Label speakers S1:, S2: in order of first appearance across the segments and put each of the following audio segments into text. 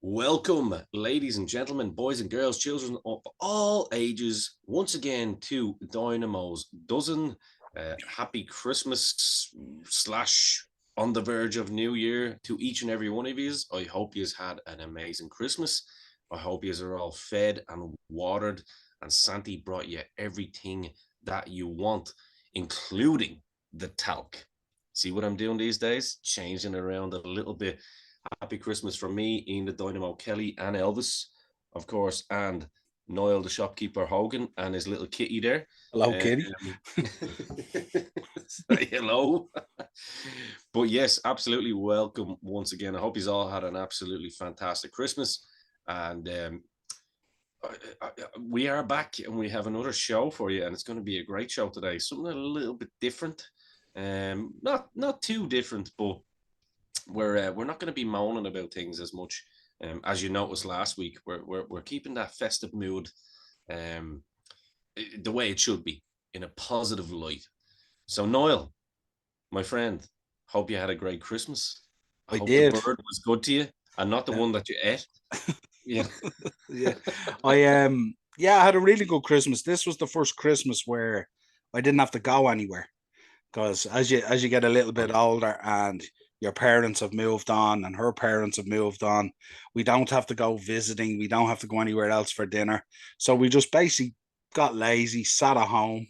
S1: Welcome, ladies and gentlemen, boys and girls, children of all ages, once again to Dynamo's dozen. Happy Christmas slash on the verge of New Year to each and every one of you. I hope you've had an amazing Christmas. I hope you are all fed and watered, and Santi brought you everything that you want, including the talc. See what I'm doing these days? Changing around a little bit. Happy Christmas from me, Ian the Dynamo Kelly, and Elvis, of course, and Niall the shopkeeper Hogan and his little kitty there.
S2: Hello, Kitty.
S1: Say hello. But yes, absolutely welcome once again. I hope you all had an absolutely fantastic Christmas. And we are back and we have another show for you. And it's going to be a great show today. Something a little bit different. Not too different, but we're not going to be moaning about things as much as you noticed last week. We're keeping that festive mood the way it should be, in a positive light. So Niall, my friend, hope you had a great Christmas. I hope
S2: did.
S1: the bird was good to you and not the one that you ate. Yeah.
S2: Yeah. I had a really good Christmas. This was the first Christmas where I didn't have to go anywhere. Because as you get a little bit older and your parents have moved on and her parents have moved on, we don't have to go visiting. We don't have to go anywhere else for dinner. So we just basically got lazy, sat at home,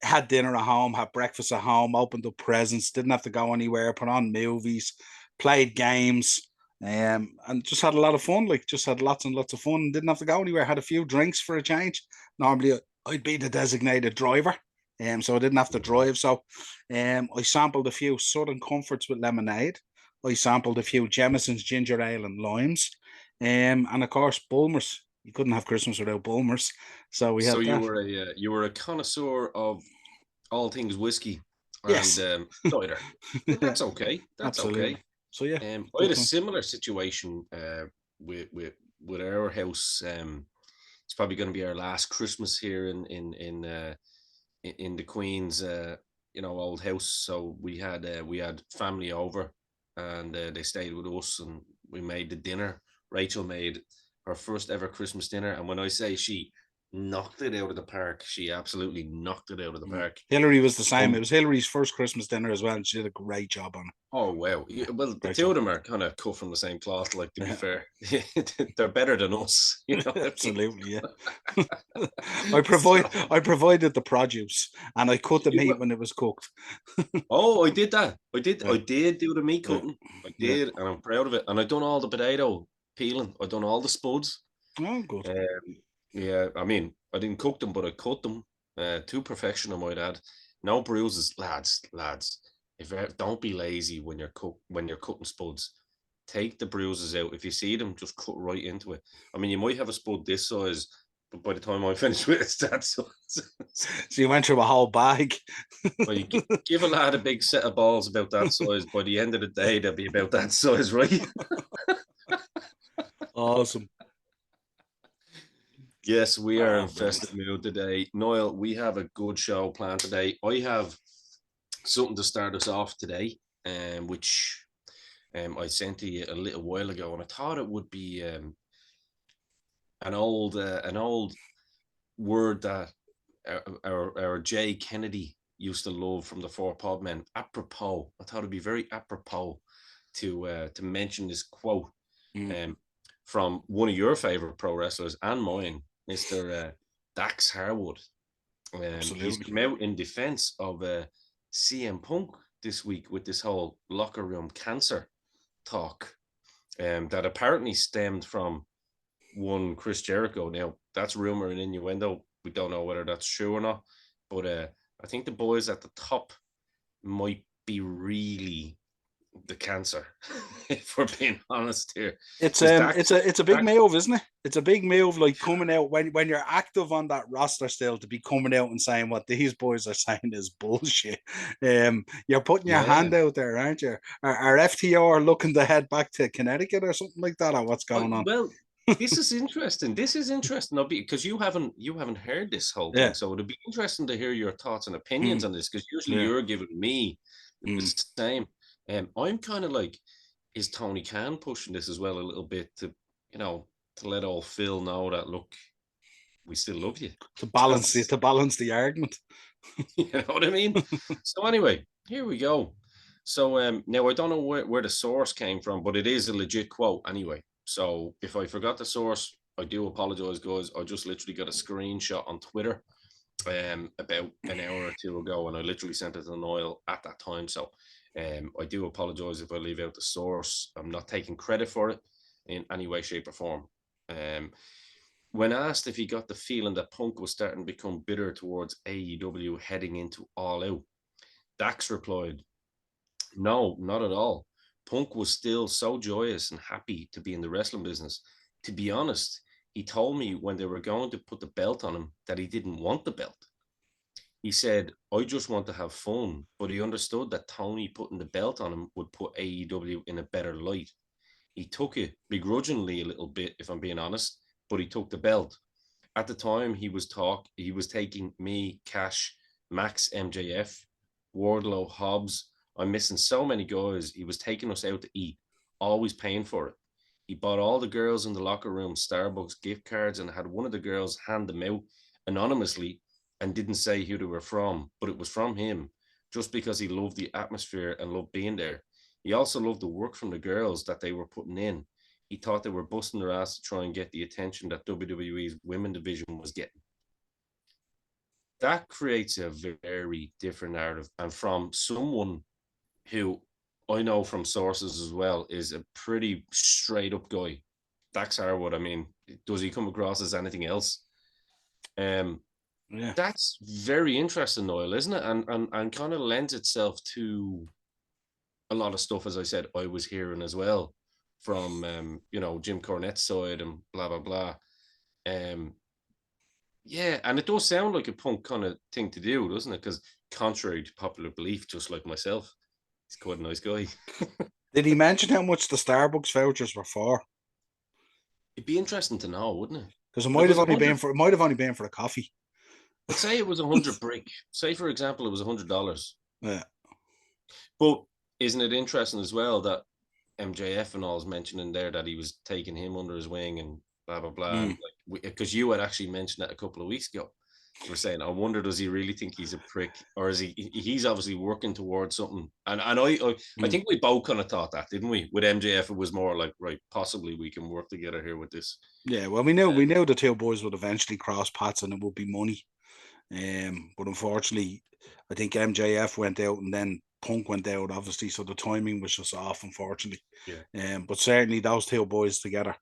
S2: had dinner at home, had breakfast at home, opened up presents, didn't have to go anywhere, put on movies, played games, and just had a lot of fun. Like, just had lots and lots of fun. Didn't have to go anywhere. Had a few drinks for a change. Normally, I'd be the designated driver, so I didn't have to drive. So, I sampled a few Southern Comforts with lemonade. I sampled a few Jemieson's ginger ale and limes, and of course Bulmers. You couldn't have Christmas without Bulmers, so we
S1: So
S2: had that.
S1: you were a connoisseur of all things whiskey and
S2: Yes.
S1: cider. But
S2: Yeah,
S1: that's okay. That's okay.
S2: absolutely. So yeah,
S1: I had
S2: good
S1: a
S2: fun.
S1: similar situation with our house. It's probably going to be our last Christmas here in the Queen's old house. So we had family over, and they stayed with us, and we made the dinner. Rachel made her first ever Christmas dinner, and when I say she knocked it out of the park, she absolutely knocked it out of the park.
S2: Hillary was the same. It
S1: Um,
S2: was Hillary's first Christmas dinner as well, and she did a great job on it.
S1: Oh wow! Yeah, well, the
S2: Great
S1: two
S2: job.
S1: of them are kind of cut from the same cloth. Like, to be
S2: Yeah.
S1: fair, they're better than us. You know what I mean?
S2: Absolutely, yeah.
S1: So
S2: I provided the produce and I cut the meat when it was cooked.
S1: oh, I did that. I
S2: Yeah,
S1: did do the meat
S2: yeah,
S1: cutting. I
S2: yeah.
S1: did, and I'm proud of it. And I done all the potato peeling. I done all the spuds.
S2: Oh, good.
S1: Yeah, I mean, I didn't cook them, but I cut them to perfection, I might add. No bruises, lads. If don't be lazy when you're cutting spuds. Take the bruises out. If you see them, just cut right into it. I mean, you might have a spud this size, but by the time I finish with it, it's that size.
S2: So you went through a whole bag.
S1: Well, you give a lad a big set of balls about that size. By the end of the day, they'll be about that size, right?
S2: Awesome.
S1: Yes, we are in
S2: Oh, brilliant.
S1: festive mood today. Niall, we have a good show planned today. I have something to start us off today, which I sent to you a little while ago, and I thought it would be an old word that our Jay Kennedy used to love from the Four Pod Men. Apropos, I thought it'd be very apropos to mention this quote
S2: Mm,
S1: um, from one of your favorite pro wrestlers and mine, Mister Dax Harwood. He's
S2: absolutely.
S1: come out in defense of CM Punk this week with this whole locker room cancer talk that apparently stemmed from one Chris Jericho. Now, that's rumor and innuendo. We don't know whether that's true or not, but I think the boys at the top might be really the cancer, if we're being honest here.
S2: It's
S1: Because
S2: it's a big move, isn't it? It's a big move, like coming out when you're active on that roster still to be coming out and saying what these boys are saying is bullshit. You're putting your
S1: yeah,
S2: hand out there, aren't you? Are FTR looking to head back to Connecticut or something like that, or what's going on?
S1: well, this is interesting. This is interesting, though, because you haven't heard this whole thing,
S2: Yeah,
S1: so it'd be interesting to hear your thoughts and opinions
S2: mm,
S1: on this. Because usually
S2: yeah,
S1: you're giving me
S2: mm,
S1: the same. I'm kind of like, is Tony Khan pushing this as well a little bit to to let old Phil know that, look, we still love you.
S2: To balance
S1: That's,
S2: the argument.
S1: you know what I mean? So anyway, here we go. So now I don't know where the source came from, but it is a legit quote anyway. So if I forgot the source, I do apologize, guys. I just literally got a screenshot on Twitter about an hour or two ago, and I literally sent it to Niall at that time. So I do apologize if I leave out the source. I'm not taking credit for it in any way, shape, or form. When asked if he got the feeling that Punk was starting to become bitter towards AEW heading into All Out, Dax replied, "No, not at all. Punk was still so joyous and happy to be in the wrestling business. To be honest, he told me when they were going to put the belt on him that he didn't want the belt. He said, I just want to have fun, but he understood that Tony putting the belt on him would put AEW in a better light. He took it begrudgingly a little bit, if I'm being honest, but he took the belt. At the time, he was taking me, Cash, Max, MJF, Wardlow, Hobbs. I'm missing so many guys. He was taking us out to eat, always paying for it. He bought all the girls in the locker room Starbucks gift cards and had one of the girls hand them out anonymously and didn't say who they were from, but it was from him, just because he loved the atmosphere and loved being there. He also loved the work from the girls that they were putting in. He thought they were busting their ass to try and get the attention that WWE's women division was getting. That creates a very different narrative. And from someone who I know from sources as well is a pretty straight up guy, Dax Harwood. I mean, does he come across as anything else?
S2: Yeah.
S1: That's very interesting, Niall, isn't it? And kind of lends itself to a lot of stuff, as I said, I was hearing as well from Jim Cornette's side and blah blah blah. Yeah, and it does sound like a Punk kind of thing to do, doesn't it? Because contrary to popular belief, just like myself, he's quite a nice guy.
S2: Did he mention how much the Starbucks vouchers were for?
S1: It'd be interesting to know, wouldn't it?
S2: Because it
S1: It
S2: might have
S1: was a
S2: only been
S1: hundred.
S2: for it might have only been for the coffee.
S1: Let's say it was 100 brick. Say, for example, it was $100.
S2: Yeah.
S1: But isn't it interesting as well that MJF and all is mentioning there that he was taking him under his wing and blah blah blah, and like because you had actually mentioned that a couple of weeks ago. You were saying, I wonder, does he really think he's a prick, or is he's obviously working towards something? And I think we both kind of thought that, didn't we? With MJF, it was more like, right, possibly we can work together here with this.
S2: Yeah, well, we knew the two boys would eventually cross paths and it would be money. But unfortunately, I think MJF went out and then Punk went out, obviously, so the timing was just off, unfortunately.
S1: Yeah.
S2: But certainly those two boys together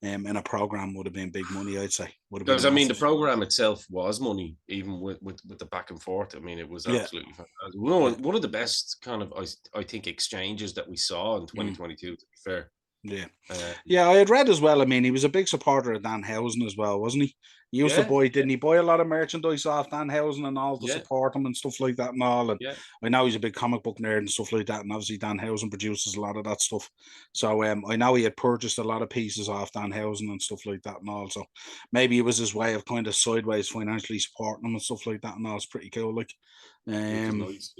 S2: in a program would have been big money, I'd say. Would have been
S1: Because I mean, the
S2: massive.
S1: program itself was money, even with the back and forth. I mean, it was
S2: Yeah.
S1: absolutely fantastic. One of the best kind of I think exchanges that we saw in 2022. To be fair,
S2: Yeah, I had read as well. I mean, he was a big supporter of Danhausen as well, wasn't he? He used to buy, didn't he buy a lot of merchandise off Danhausen and all to support him and stuff like that and all. And I know he's a big comic book nerd and stuff like that. And obviously Danhausen produces a lot of that stuff. So I know he had purchased a lot of pieces off Danhausen and stuff like that and all. So maybe it was his way of kind of sideways financially supporting him and stuff like that and all. It's pretty cool. Like,
S1: nice,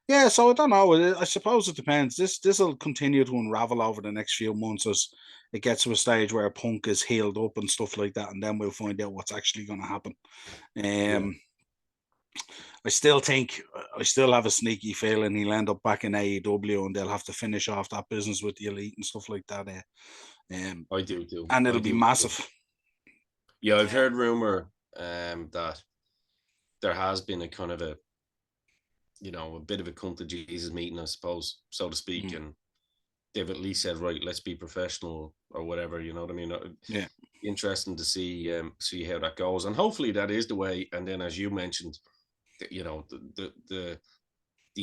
S2: yeah, so I don't know. I suppose it depends. This will continue to unravel over the next few months as it gets to a stage where Punk is healed up and stuff like that, and then we'll find out what's actually going to happen. I still have a sneaky feeling he'll end up back in AEW, and they'll have to finish off that business with the Elite and stuff like that.
S1: I do too,
S2: and it'll be massive.
S1: Yeah, I've heard rumor that there has been a kind of a bit of a come to Jesus meeting, I suppose, so to speak, and they've at least said, right, let's be professional or whatever. You know what I mean?
S2: Yeah.
S1: Interesting to see how that goes, and hopefully that is the way. And then, as you mentioned, the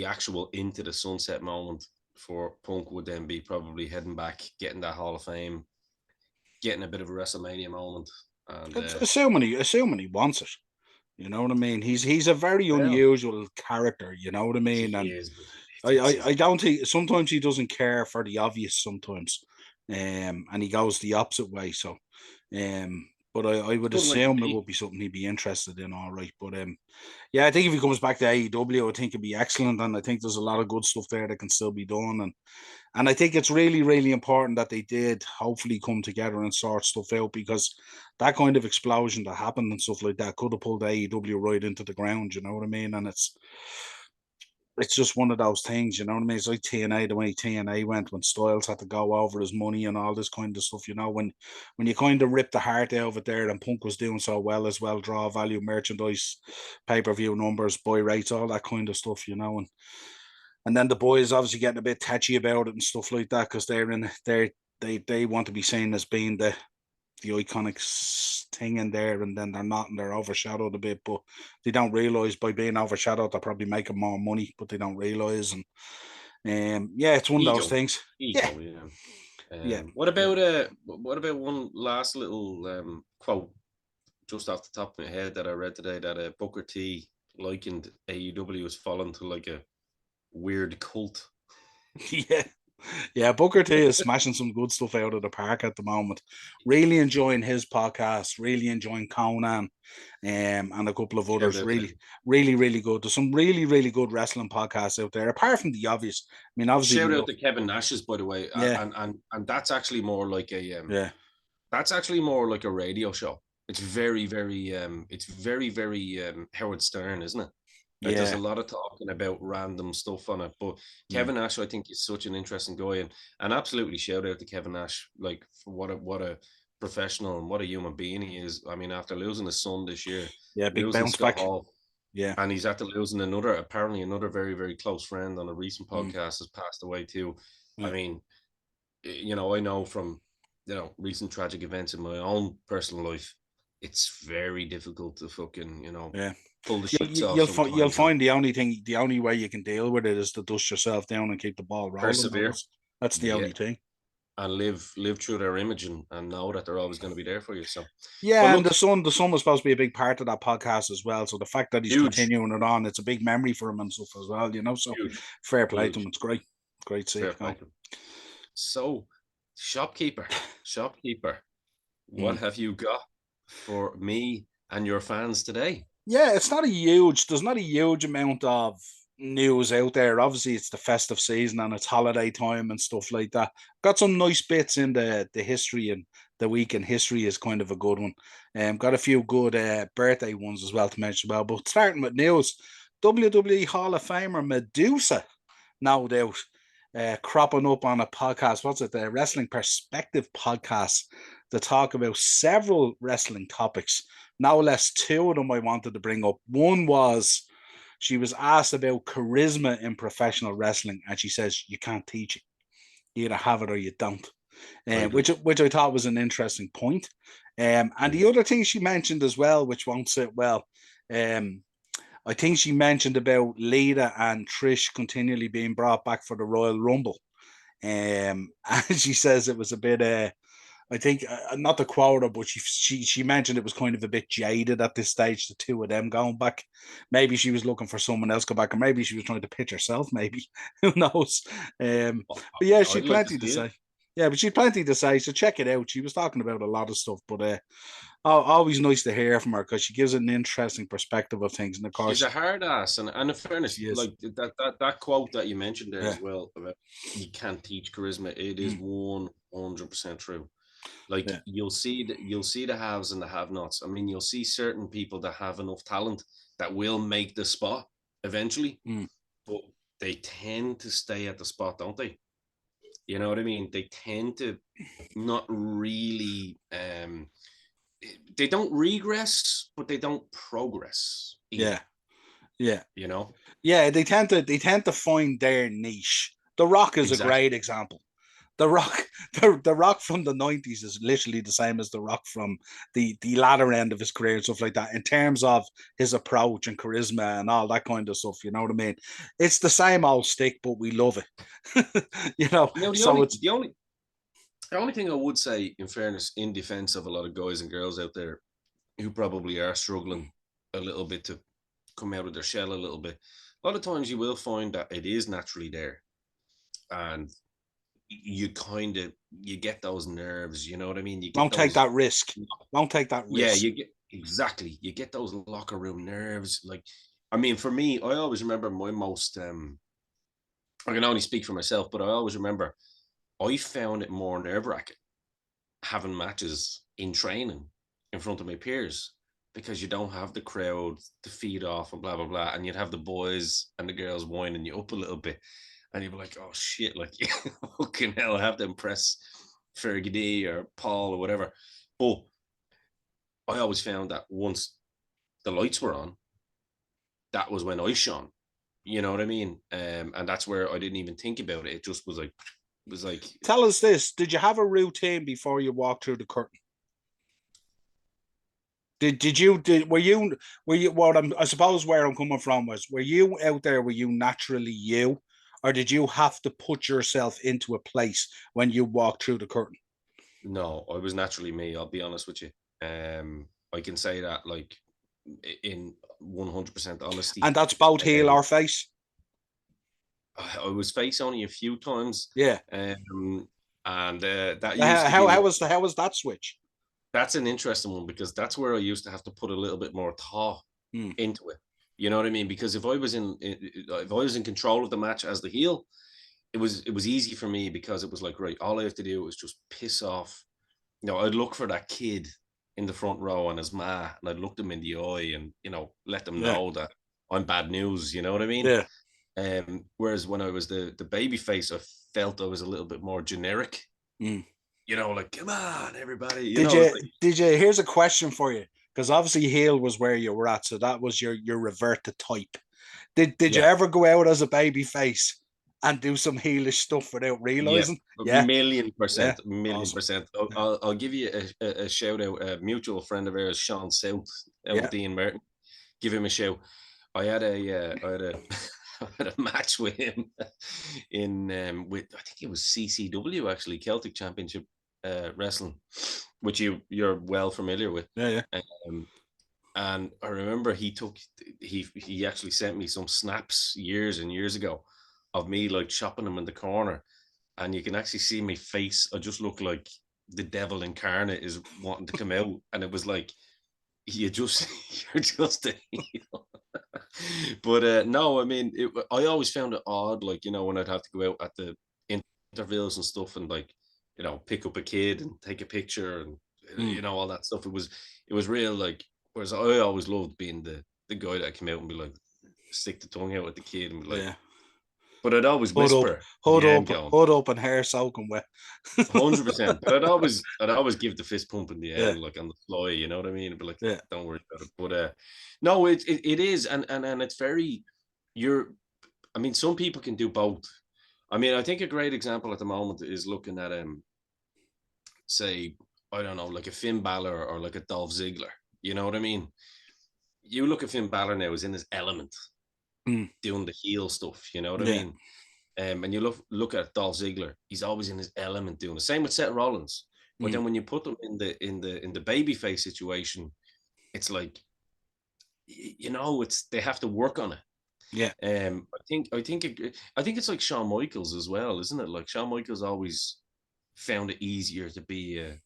S1: actual into the sunset moment for Punk would then be probably heading back, getting that Hall of Fame, getting a bit of a WrestleMania moment, and
S2: assuming he wants it. You know what I mean? He's a very unusual character. You know what I mean?
S1: He
S2: and
S1: is,
S2: I don't think sometimes he doesn't care for the obvious sometimes, and he goes the opposite way. So, but I would
S1: Good way to
S2: assume it
S1: be.
S2: would be something he'd be interested in, all right. But yeah, I think if he comes back to AEW, I think it'd be excellent, and I think there's a lot of good stuff there that can still be done, and I think it's really, really important that they did hopefully come together and sort stuff out, because that kind of explosion that happened and stuff like that could have pulled AEW right into the ground. You know what I mean? And it's just one of those things, you know what I mean? It's like TNA, the way TNA went when Styles had to go over his money and all this kind of stuff, you know, when you kind of ripped the heart out of it there, and Punk was doing so well as well, draw value, merchandise, pay-per-view numbers, buy rates, all that kind of stuff, you know, and then the boys obviously getting a bit touchy about it and stuff like that, because they want to be seen as being the iconic thing in there, and then they're not, and they're overshadowed a bit. But they don't realize by being overshadowed, they're probably making more money, but they don't realize. And yeah, it's one of those
S1: Ego,
S2: things. Yeah,
S1: ego, yeah.
S2: yeah, yeah.
S1: What about one last little quote just off the top of my head that I read today, that Booker T likened AEW has fallen to like a weird cult.
S2: Yeah, yeah, Booker T is smashing some good stuff out of the park at the moment. Really enjoying his podcast, really enjoying Conan, and a couple of
S1: Shout
S2: others.
S1: out to
S2: Really,
S1: him.
S2: really, really good. There's some really, really good wrestling podcasts out there, apart from the obvious. I mean, obviously, we
S1: Shout out
S2: love,
S1: to Kevin Nash's, by the way,
S2: yeah,
S1: and that's actually more like a
S2: yeah,
S1: radio show. It's very Howard Stern, isn't it? Like there's a
S2: yeah.
S1: lot of talking about random stuff on it. But
S2: Mm.
S1: Kevin Nash, I think, is such an interesting guy, and absolutely shout out to Kevin Nash, like for what a professional and what a human being he is. I mean, after losing his son this year,
S2: Yeah, big
S1: losing
S2: bounce
S1: Scott
S2: back.
S1: Hall,
S2: Yeah.
S1: and he's after losing another very, very close friend on a recent
S2: Mm.
S1: podcast has passed away too. I
S2: Yeah.
S1: mean, I know from recent tragic events in my own personal life, it's very difficult to fucking
S2: Yeah.
S1: pull the
S2: You'll
S1: sheets off
S2: you'll
S1: sometimes and
S2: find the only way you can deal with it is to dust yourself down and keep the ball rolling.
S1: persevere.
S2: That's the
S1: Yeah,
S2: only thing.
S1: and live through their image and know that they're always going to be there for you. So, but
S2: Yeah, and
S1: look,
S2: the son was supposed to be a big part of that podcast as well. So the fact that he's
S1: huge,
S2: continuing it on, it's a big memory for him and stuff as well. You know, so
S1: huge,
S2: fair play to him.
S1: huge,
S2: It's great, great to see.
S1: fair play to them. So, shopkeeper, shopkeeper, what
S2: Mm.
S1: have you got for me and your fans today?
S2: Yeah, there's not a huge amount of news out there. Obviously, it's the festive season and it's holiday time and stuff like that. Got some nice bits in the history, and the week in history is kind of a good one. Got a few good birthday ones as well to mention. Well, but starting with news, WWE Hall of Famer Madusa, no doubt, cropping up on a podcast. What's it? The Wrestling Perspective podcast, to talk about several wrestling topics. No less, two of them I wanted to bring up. One was, she was asked about charisma in professional wrestling, and she says you can't teach it. You either have it or you don't.
S1: I
S2: Which
S1: agree.
S2: I thought was an interesting point. And the
S1: Mhm.
S2: other thing she mentioned as well, which won't sit well, um, I think she mentioned about Lita and Trish continually being brought back for the Royal Rumble. And she says it was a bit I think, not the quota, but she mentioned it was kind of a bit jaded at this stage, the two of them going back. Maybe she was looking for someone else to go back, or maybe she was trying to pitch herself. Maybe, who knows? But yeah, she'd
S1: I'd like to
S2: plenty to
S1: see it.
S2: say. Yeah, but she'd plenty to say. So check it out. She was talking about a lot of stuff, but always nice to hear from her, because she gives an interesting perspective of things. And of
S1: She's a
S2: course,
S1: hard ass, and in fairness,
S2: she is.
S1: like that quote that you mentioned there
S2: Yeah,
S1: as well about you can't teach charisma. It is
S2: mm,
S1: 100% true. Like
S2: yeah,
S1: you'll see the haves and the have-nots. I mean, you'll see certain people that have enough talent that will make the spot eventually,
S2: mm,
S1: but they tend to stay at the spot, don't they? You know what I mean? They tend to not really they don't regress, but they don't progress either.
S2: yeah, yeah.
S1: You know?
S2: Yeah, they tend to find their niche. The Rock is a
S1: Exactly.
S2: great example. The Rock, the Rock from the '90s is literally the same as the Rock from the latter end of his career and stuff like that, in terms of his approach and charisma and all that kind of stuff. You know what I mean? It's the same old stick, but we love it. You know,
S1: Now
S2: so it's
S1: the only thing I would say, in fairness, in defense of a lot of guys and girls out there who probably are struggling a little bit to come out of their shell a little bit, a lot of times you will find that it is naturally there. And you get those nerves, you know what I mean? You get
S2: Don't take
S1: those,
S2: that risk. Don't take that
S1: yeah,
S2: risk.
S1: you get exactly, you get those locker room nerves. Like, I mean, for me, I always remember my most I can only speak for myself, but I always remember I found it more nerve-wracking having matches in training in front of my peers because you don't have the crowd to feed off and blah blah blah, and you'd have the boys and the girls winding you up a little bit, and you'd be like, "Oh shit!" Like, fucking hell, I have to impress Fergie D or Paul or whatever. But I always found that once the lights were on, that was when I shone. You know what I mean? And that's where I didn't even think about it. It just was like
S2: Tell us this: did you have a routine before you walked through the curtain? Were you what I suppose where I'm coming from was, were you out there, were you naturally you, or did you have to put yourself into a place when you walked through the curtain?
S1: no, I was naturally me. I'll be honest with you. I can say that like in 100% honesty.
S2: And that's both heel
S1: Um,
S2: or face.
S1: I was face only a few times,
S2: Yeah.
S1: um, and that
S2: So
S1: used to be
S2: how was that switch?
S1: that's an interesting one because that's where I used to have to put a little bit more thought
S2: Hmm.
S1: into it. You know what I mean? Because if I was in control of the match as the heel, it was easy for me because it was like, right, all I have to do is just piss off. I'd look for that kid in the front row and his ma, and I'd look them in the eye and let them
S2: Yeah.
S1: know that I'm bad news. You know what I mean?
S2: Yeah.
S1: Whereas when I was the baby face, I felt I was a little bit more generic.
S2: Hmm.
S1: Like, come on, everybody.
S2: Did you here's a question for you, because obviously heel was where you were at, so that was your revert to type. Did you
S1: Yeah,
S2: ever go out as a baby face and do some heelish stuff without
S1: yeah,
S2: realizing?
S1: a
S2: Yeah,
S1: million
S2: yeah,
S1: percent, a million
S2: awesome.
S1: percent. I'll give you a shout out. A mutual friend of ours, Sean South, out
S2: Yeah,
S1: with Ian Merton. Give him a shout. I had a I had a match with him in with I think it was CCW, actually, Celtic Championship wrestling, which you're well familiar with.
S2: yeah, yeah.
S1: Um, and I remember he actually sent me some snaps years and years ago of me like chopping him in the corner, and you can actually see my face. I just look like the devil incarnate is wanting to come out, and it was like you just you're just a heel. But no, I mean, I always found it odd, like when I'd have to go out at the intervals and stuff, and like pick up a kid and take a picture, and
S2: Mm,
S1: all that stuff. It was real, like. Whereas I always loved being the guy that came out and be like, stick the tongue out at the kid and be like,
S2: yeah.
S1: but I'd always
S2: Hood up,
S1: whisper in the end, going,
S2: hood up, and hair soaking wet.
S1: 100%. But I'd always give the fist pump in the
S2: Yeah,
S1: end, like on the fly. You know what I mean? But like,
S2: yeah.
S1: don't worry about it. But no, it is, and it's very. You're. I mean, some people can do both. I mean, I think a great example at the moment is looking at say, I don't know, like a Finn Balor or like a Dolph Ziggler. You know what I mean? You look at Finn Balor now; is in his element,
S2: Mm,
S1: doing the heel stuff. You know what I
S2: yeah.
S1: mean? And you look at Dolph Ziggler, he's always in his element doing the same with Seth Rollins. But
S2: Mm,
S1: then when you put them in the babyface situation, it's like it's they have to work on it.
S2: yeah.
S1: I think it's like Shawn Michaels as well, isn't it? Like Shawn Michaels always found it easier to be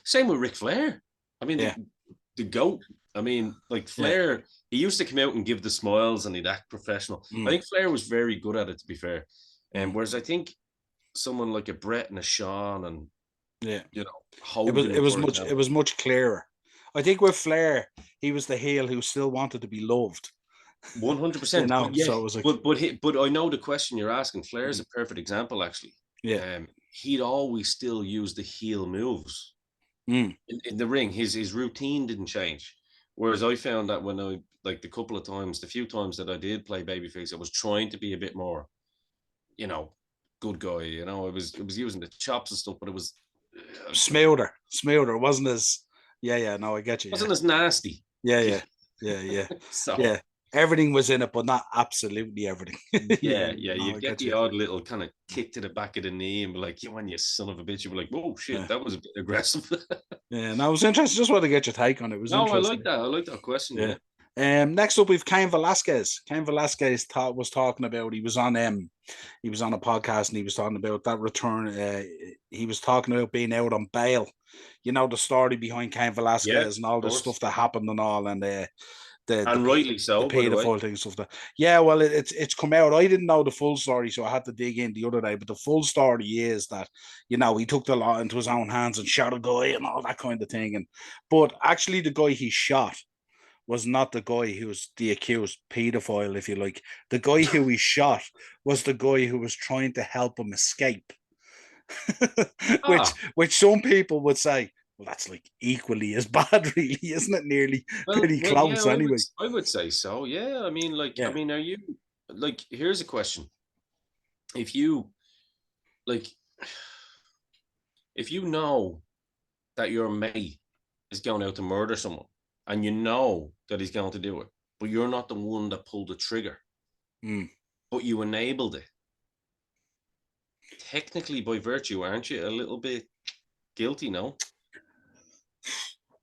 S1: same with Ric Flair. I mean
S2: Yeah.
S1: the goat. I mean, like
S2: Yeah.
S1: Flair, he used to come out and give the smiles and he'd act professional. I
S2: Mm,
S1: think Flair was very good at it, to be fair. And
S2: mm,
S1: whereas I think someone like a Brett and a Sean and
S2: yeah.
S1: Hogan, for
S2: It
S1: example,
S2: was much clearer. I think with Flair, he was the heel who still wanted to be loved.
S1: 100%. But yeah,
S2: So it was like,
S1: but I know the question you're asking. Flair's
S2: mm,
S1: a perfect example, actually.
S2: yeah.
S1: He'd always still use the heel moves
S2: Mm,
S1: in the ring. His routine didn't change. Whereas I found that when I like the few times that I did play babyface, I was trying to be a bit more, you know, good guy. I was using the chops and stuff, but it
S2: smoother. It wasn't as, yeah, yeah. No, I get you. Yeah,
S1: wasn't as nasty.
S2: yeah, yeah, yeah, yeah,
S1: So
S2: yeah. Everything was in it, but not absolutely everything. Yeah,
S1: yeah,
S2: yeah.
S1: yeah,
S2: No, I
S1: you'd get
S2: get
S1: the
S2: you.
S1: odd little kind of kick to the back of the knee and be like, "You on, you son of a bitch!" You'd be like, "Oh shit,
S2: Yeah,
S1: that was a bit aggressive."
S2: yeah. No, it was interesting. Just want to get your take on it. It was
S1: No, I
S2: interesting.
S1: like that. I like that question.
S2: Yeah.
S1: Yeah,
S2: Next up, we've Cain Velasquez. Cain Velasquez was talking about he was on a podcast and he was talking about that return. He was talking about being out on bail. You know the story behind Cain
S1: Yeah,
S2: Velasquez and all
S1: of
S2: the
S1: course.
S2: stuff that happened and all, and the
S1: And rightly
S2: the
S1: so, by the way.
S2: paedophile thing stuff. That yeah, well, it's come out. I didn't know the full story, so I had to dig in the other day. But the full story is that he took the law into his own hands and shot a guy and all that kind of thing. But actually, the guy he shot was not the guy who was the accused pedophile, if you like. The guy who he shot was the guy who was trying to help him escape. which
S1: Ah,
S2: which some people would say, well, that's like equally as bad, really, isn't it? Nearly pretty
S1: yeah,
S2: close anyway.
S1: I would say so. Yeah, I mean,
S2: Yeah.
S1: are you like? Here's a question: If you like, if you know that your mate is going out to murder someone, and you know that he's going to do it, but you're not the one that pulled the trigger,
S2: Mm.
S1: but you enabled it. Technically, by virtue, aren't you a little bit guilty? No.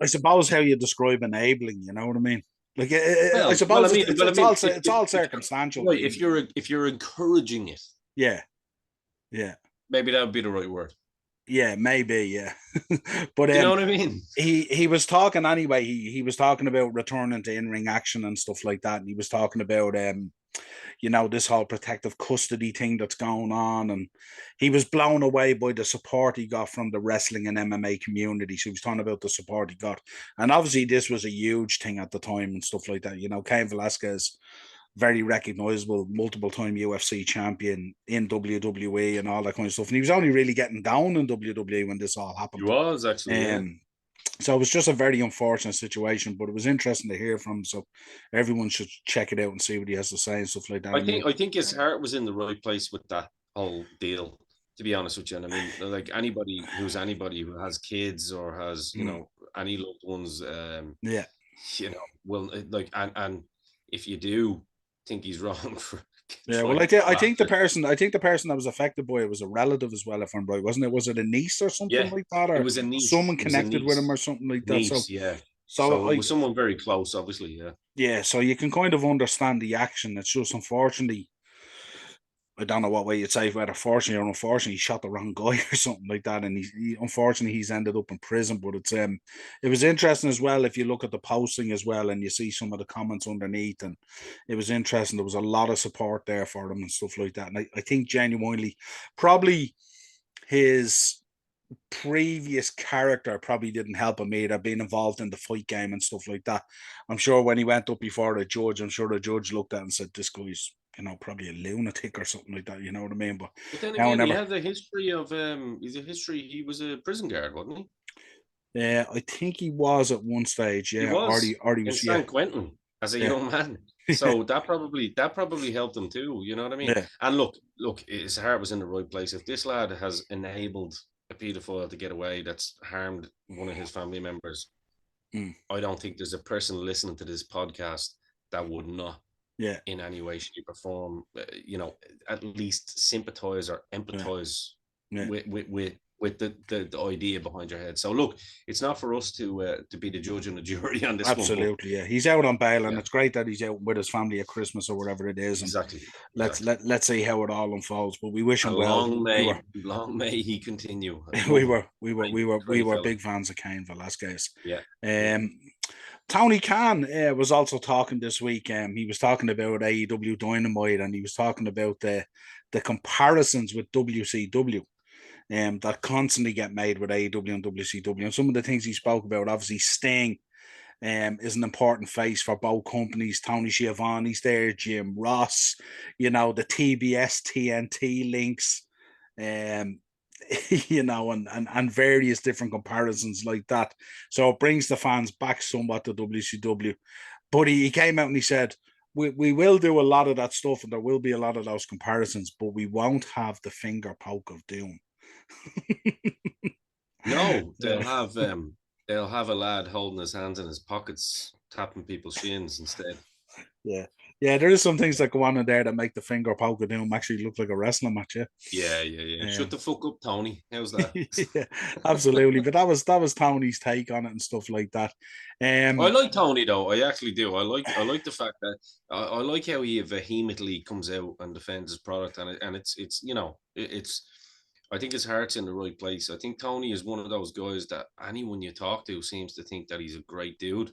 S2: I suppose how you describe enabling, you know what I mean? Like, I
S1: Well,
S2: suppose it's all
S1: if
S2: circumstantial,
S1: right,
S2: really.
S1: if you're encouraging it,
S2: Yeah, yeah,
S1: maybe that would be the right word.
S2: yeah, maybe, yeah. But
S1: Do you know what I mean?
S2: he was talking anyway. He was talking about returning to in ring action and stuff like that, and he was talking about this whole protective custody thing that's going on. And he was blown away by the support he got from the wrestling and MMA community. So he was talking about the support he got. And obviously, this was a huge thing at the time and stuff like that. Cain Velasquez, very recognizable, multiple time UFC champion in WWE and all that kind of stuff. And he was only really getting down in WWE when this all
S1: He
S2: happened.
S1: was actually, yeah.
S2: So it was just a very unfortunate situation, but it was interesting to hear from him. So everyone should check it out and see what he has to say and stuff like that.
S1: I think his heart was in the right place with that whole deal. To be honest with you, and I mean, like anybody who has kids or has any loved ones,
S2: Yeah.
S1: well, like and if you do think he's wrong for
S2: Yeah, well,
S1: trying to
S2: I
S1: go
S2: think the
S1: after,
S2: person, I think the person that was affected by it was a relative as well, if I'm right, wasn't it? Was it a niece or something
S1: yeah,
S2: like that,
S1: it
S2: or
S1: was a niece.
S2: someone
S1: It was a
S2: connected with him
S1: niece.
S2: or something like that? So,
S1: Niece, yeah.
S2: so
S1: So it
S2: I,
S1: was someone very close, obviously, yeah.
S2: yeah, so you can kind of understand the action. It's just unfortunately, I don't know what way you'd say, whether fortunately or unfortunately, he shot the wrong guy or something like that, and unfortunately he's ended up in prison. But it was interesting as well if you look at the posting as well, and you see some of the comments underneath, and it was interesting. There was a lot of support there for him and stuff like that, and I think genuinely, probably his previous character probably didn't help him either, being involved in the fight game and stuff like that. I'm sure when he went up before the judge, I'm sure the judge looked at it and said, "This guy's, probably a lunatic or something like that." You know what I mean? But
S1: But then
S2: now,
S1: again, he
S2: never.
S1: had the history of he's a history. He was a prison guard, wasn't he?
S2: Yeah, I think he was at one stage.
S1: He
S2: Yeah,
S1: was
S2: Artie
S1: in
S2: was. Yeah,
S1: San Quentin as a
S2: yeah,
S1: young man.
S2: yeah,
S1: So that probably helped him too. You know what I mean?
S2: yeah.
S1: And look, his heart was in the right place. If this lad has enabled a paedophile to get away that's harmed one of his family members,
S2: Mm,
S1: I don't think there's a person listening to this podcast that would not
S2: yeah,
S1: in any way, shape, or form, at least sympathize or
S2: yeah,
S1: empathize
S2: yeah.
S1: with the idea behind your head. So look, it's not for us to be the judge and the jury on this one, but
S2: Absolutely, yeah. He's out on bail, and
S1: yeah,
S2: it's great that he's out with his family at Christmas or whatever it is. And
S1: exactly,
S2: let's
S1: exactly.
S2: let's see how it all unfolds. But we wish him
S1: And
S2: well.
S1: long may he continue. I
S2: We
S1: love him.
S2: were we were we were we
S1: Great
S2: were
S1: fella.
S2: big fans of Cain Velasquez.
S1: Yeah, yeah.
S2: Um, Tony Khan was also talking this week. He was talking about AEW Dynamite, and he was talking about the comparisons with WCW. That constantly get made with AEW and WCW, and some of the things he spoke about. Obviously, Sting is an important face for both companies. Tony Schiavone's there, Jim Ross, the TBS TNT links, um, and various different comparisons like that. So it brings the fans back somewhat to WCW. But he came out and he said, we will do a lot of that stuff and there will be a lot of those comparisons, but we won't have the finger poke of doom.
S1: No,
S2: Yeah.
S1: they'll have a lad holding his hands in his pockets, tapping people's shins instead.
S2: Yeah. Yeah, there is some things that go on in there that make the finger poke down actually look like a wrestling match. Yeah.
S1: Yeah. Shut the fuck up, Tony. How's that?
S2: Yeah, absolutely. But that was Tony's take on it and stuff like that.
S1: I
S2: Um,
S1: like Tony though. I actually do. I like the fact that I like how he vehemently comes out and defends his product, and it's it's. I think his heart's in the right place. I think Tony is one of those guys that anyone you talk to seems to think that he's a great dude.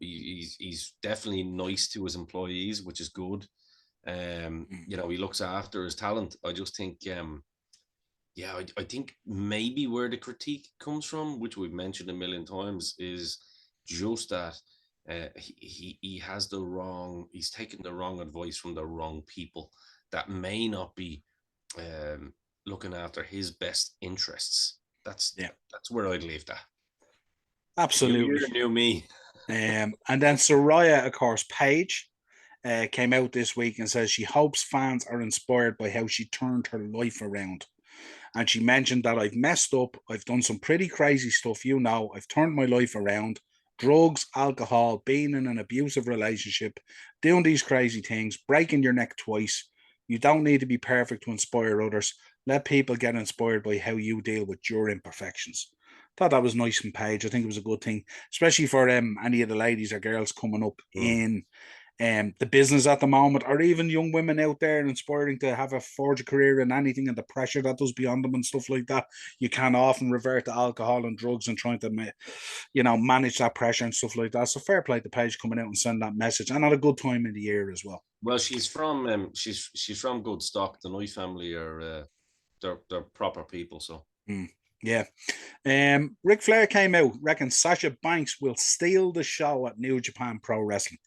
S1: He's definitely nice to his employees, which is good. He looks after his talent. I just think yeah, I think maybe where the critique comes from, which we've mentioned a million times, is just that he has he's taken the wrong advice from the wrong people that may not be um, looking after his best interests. That's
S2: yeah,
S1: that's where I'd leave that. New
S2: absolutely.
S1: year, new me.
S2: And then Soraya, of course, Paige, came out this week and says she hopes fans are inspired by how she turned her life around. And she mentioned that I've messed up. I've done some pretty crazy stuff. I've turned my life around. Drugs, alcohol, being in an abusive relationship, doing these crazy things, breaking your neck twice. You don't need to be perfect to inspire others. Let people get inspired by how you deal with your imperfections. Thought that was nice from Paige. I think it was a good thing, especially for any of the ladies or girls coming up
S1: Mm.
S2: in the business at the moment, or even young women out there and inspiring to have a forge a career in anything and the pressure that does beyond them and stuff like that. You can often revert to alcohol and drugs and trying to, manage that pressure and stuff like that. So fair play to Paige coming out and send that message, and at a good time in the year as well.
S1: Well, she's from good stock. The Noy family are they're proper people. So
S2: Mm, yeah. Ric Flair came out, reckons Sasha Banks will steal the show at New Japan Pro Wrestling.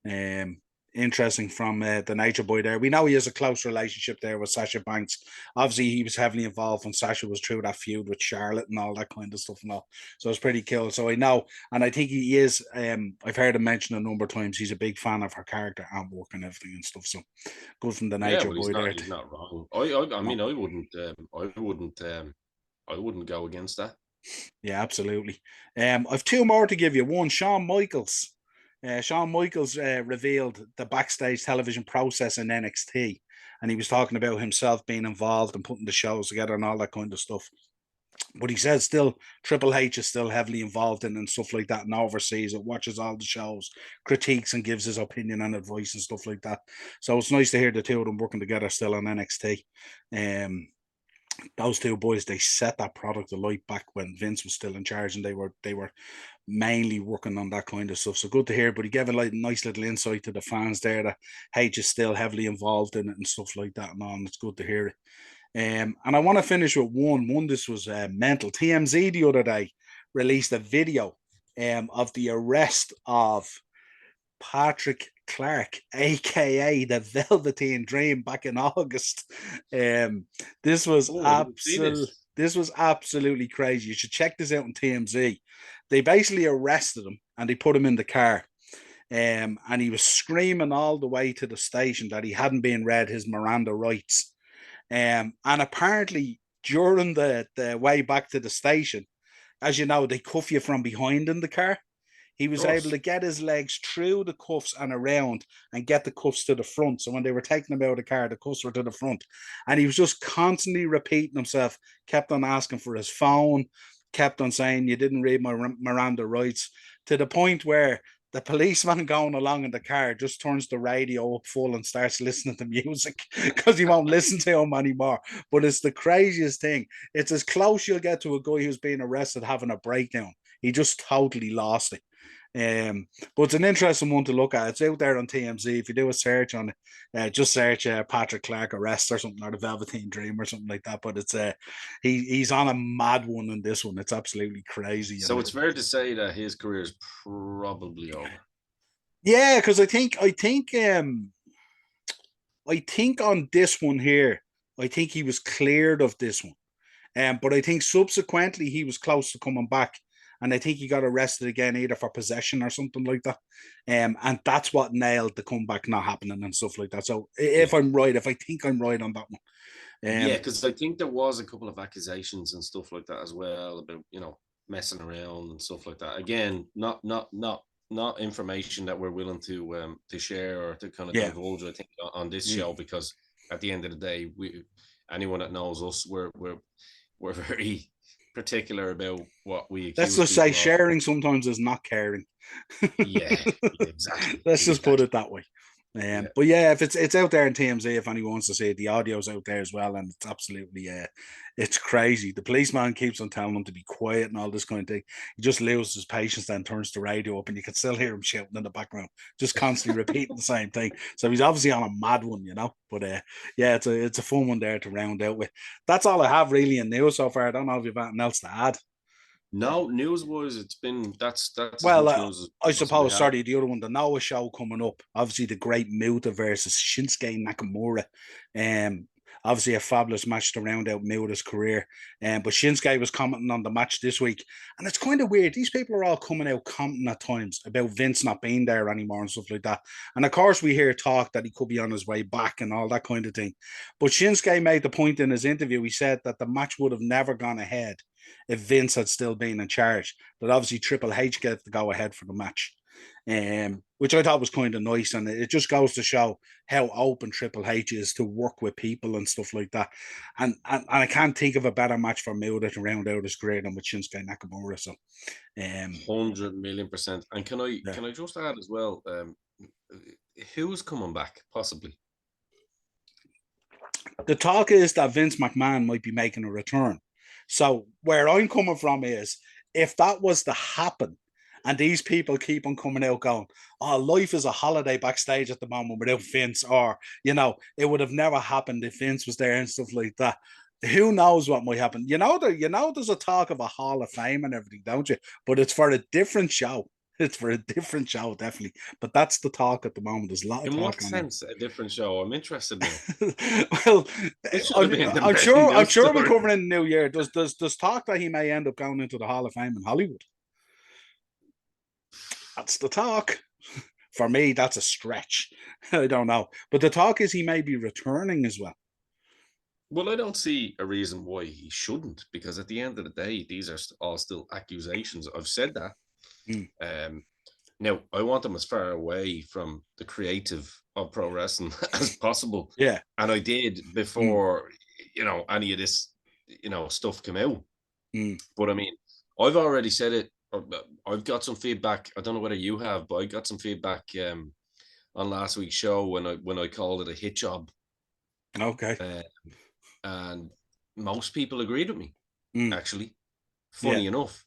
S2: Um, Interesting from the Nature Boy there. We know he has a close relationship there with Sasha Banks. Obviously, he was heavily involved when Sasha was through that feud with Charlotte and all that kind of stuff and all. So it's pretty cool. So I know, and I think he is. I've heard him mention a number of times. He's a big fan of her character and work and everything and stuff. So good from the
S1: yeah,
S2: Nature
S1: well, he's
S2: Boy
S1: not
S2: there.
S1: he's not wrong. I mean, I wouldn't go against that.
S2: Yeah, absolutely. I've two more to give you. One, Shawn Michaels. Shawn Michaels revealed the backstage television process in NXT, and he was talking about himself being involved and putting the shows together and all that kind of stuff. But he said still Triple H is still heavily involved in and stuff like that and oversees it, watches all the shows, critiques and gives his opinion and advice and stuff like that. So it's nice to hear the two of them working together still on NXT. Um, those two boys, they set that product alight back when Vince was still in charge, and they were mainly working on that kind of stuff. So good to hear. But he gave a nice little insight to the fans there that H is still heavily involved in it and stuff like that and all. And it's good to hear it. And I want to finish with one. This was mental. TMZ the other day released a video of the arrest of Patrick Clark, aka the Velveteen Dream, back in August. Um, this was
S1: Oh, I didn't see
S2: absolute.
S1: this.
S2: This was absolutely crazy. You should check this out on TMZ. They basically arrested him and they put him in the car. And he was screaming all the way to the station that he hadn't been read his Miranda rights. And apparently, during the way back to the station, as you know, they cuff you from behind in the car. He
S1: Of
S2: was able
S1: course.
S2: to get his legs through the cuffs and around and get the cuffs to the front. So when they were taking him out of the car, the cuffs were to the front. And he was just constantly repeating himself, kept on asking for his phone, kept on saying, "You didn't read my Miranda rights," to the point where the policeman going along in the car just turns the radio up full and starts listening to music because he won't listen to him anymore. But it's the craziest thing. It's as close you'll get to a guy who's being arrested having a breakdown. He just totally lost it. But it's an interesting one to look at. It's out there on TMZ. If you do a search on it, just search Patrick Clark arrest or something, or the Velveteen Dream or something like that. But it's he's on a mad one in this one. It's absolutely crazy.
S1: So
S2: And
S1: it's fair to say that his career is probably over.
S2: yeah, because I think on this one here, I think he was cleared of this one. But I think subsequently he was close to coming back. And I think he got arrested again, either for possession or something like that. And that's what nailed the comeback not happening and stuff like that. So
S1: Yeah.
S2: if I think I'm right on that one.
S1: Yeah, because I think there was a couple of accusations and stuff like that as well about messing around and stuff like that. Again, not not information that we're willing to share or to kind of
S2: Yeah.
S1: divulge. I think on this
S2: Mm.
S1: show, because at the end of the day, anyone that knows us, we're very particular about what we
S2: Let's
S1: accuse
S2: just say
S1: people of.
S2: sharing sometimes is not caring.
S1: Yeah, exactly,
S2: Let's just put
S1: exactly.
S2: it that way.
S1: Yeah.
S2: But yeah, if it's out there in TMZ, if anyone wants to see it, the audio's out there as well, and it's absolutely it's crazy. The policeman keeps on telling him to be quiet and all this kind of thing. He just loses his patience, then turns the radio up, and you can still hear him shouting in the background, just constantly repeating the same thing. So he's obviously on a mad one, you know. But yeah, it's a fun one there to round out with. That's all I have really in news so far. I don't know if you've anything else to add.
S1: No, news wise, that's as
S2: Well,
S1: much news as
S2: I
S1: we possibly
S2: suppose,
S1: have.
S2: sorry, the other one, the Noah show coming up. Obviously, the great Muta versus Shinsuke Nakamura. Um, obviously a fabulous match to round out Muta's career. But Shinsuke was commenting on the match this week, and it's kind of weird. These people are all coming out commenting at times about Vince not being there anymore and stuff like that. And of course, we hear talk that he could be on his way back and all that kind of thing. But Shinsuke made the point in his interview. He said that the match would have never gone ahead if Vince had still been in charge. But obviously Triple H gets the go ahead for the match, which I thought was kind of nice, and it just goes to show how open Triple H is to work with people and stuff like that. And I can't think of a better match for Muta to round out his career than with Shinsuke Nakamura. So,
S1: 100,000,000%. And can I
S2: yeah.
S1: can I just add as well? Who's coming back? Possibly.
S2: The talk is that Vince McMahon might be making a return. So where I'm coming from is, if that was to happen, and these people keep on coming out going, oh, life is a holiday backstage at the moment without Vince, or, you know, it would have never happened if Vince was there and stuff like that. Who knows what might happen? There's a talk of a Hall of Fame and everything, don't you? But it's for a different show. It's for a different show, definitely. But that's the talk at the moment. There's a lot of
S1: In what
S2: talk on it.
S1: sense a different show? I'm interested now.
S2: Well,
S1: This should have been the
S2: I'm
S1: main
S2: sure. I'm
S1: news
S2: sure we'll
S1: story.
S2: cover it in the new year. Does talk that he may end up going into the Hall of Fame in Hollywood? That's the talk. For me, that's a stretch. I don't know, but the talk is he may be returning as well.
S1: Well, I don't see a reason why he shouldn't, because at the end of the day, these are all still accusations. I've said that.
S2: Mm.
S1: Now, I want them as far away from the creative of pro wrestling as possible.
S2: Yeah.
S1: And I did before, any of this, stuff came out. But I mean, I've already said it. I've got some feedback. I don't know whether you have, but I got some feedback on last week's show when I called it a hit job.
S2: Okay.
S1: And most people agreed with me, actually. Funny enough.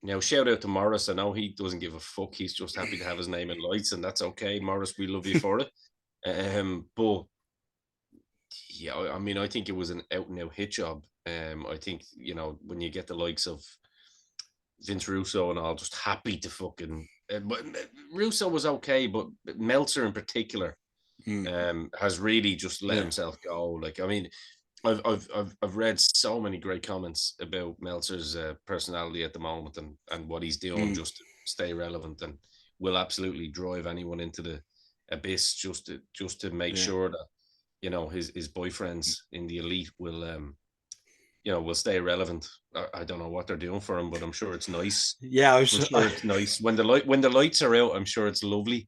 S1: Now, shout out to Morris. I know he doesn't give a fuck. He's just happy to have his name in lights, and that's okay. Morris, we love you for it. But yeah, I mean, I think it was an out and out hit job. I think, when you get the likes of Vince Russo and all, just happy to fucking. But Russo was okay, but Meltzer in particular has really just let himself go. Like, I mean, I've read so many great comments about Meltzer's personality at the moment and what he's doing just to stay relevant, and will absolutely drive anyone into the abyss just to make sure that his boyfriends in the elite will stay relevant. I don't know what they're doing for him, but I'm sure it's nice.
S2: Yeah,
S1: I'm sure it's nice when the lights are out. I'm sure it's lovely.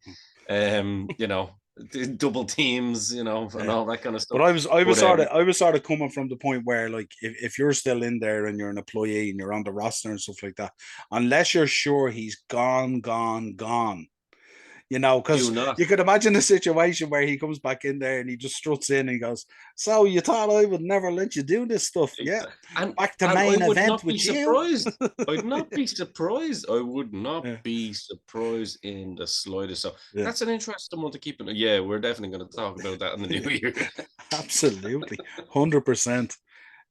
S1: Double teams, and all that kind of stuff.
S2: But I was sort of coming from the point where, like, if you're still in there and you're an employee and you're on the roster and stuff like that, unless you're sure he's gone, because you could imagine a situation where he comes back in there and he just struts in and he goes, "So you thought I would never let you do this stuff?" Yeah,
S1: and
S2: back to main
S1: I would
S2: event
S1: not
S2: with
S1: be
S2: you.
S1: Surprised. I'd not be surprised. I would not be surprised in the slightest. So that's an interesting one to keep in. Yeah, we're definitely going to talk about that in the new year.
S2: Absolutely, 100%.